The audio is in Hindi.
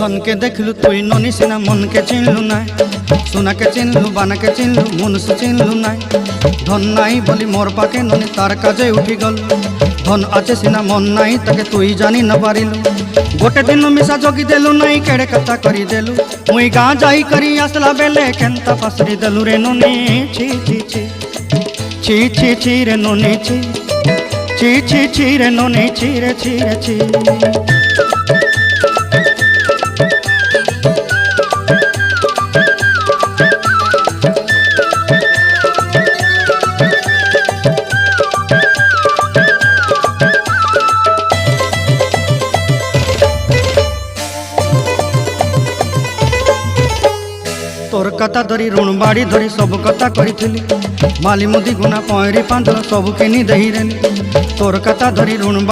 धन के देखलु तुई ननी सिना मन के चिन्हलु ना सोना के चिन्हलु बाना के चिन्हलु मनुष्य चिन्हलु ना धन नाई बोली मोर पाके ननी तार काजे उठी गल धन आचे सिना मन नाई ताके तुई जानी न पारिलु गोटे दिन मिसा जगी देलु नाई केड़े कथा करी देलु मुई गाँ जाई करी आसला बेले केंता पासरी देलु रे ननी छी छी छी छी छी छी रे ननी छी छी छी छी रे ननी छी रे छी रे छी तोर कथा धरी ऋण बाड़ी धरी सब कथा करी माली मुदी गुना पहरी पांदर सब किनी दही रेली तोर कथा धरी ऋण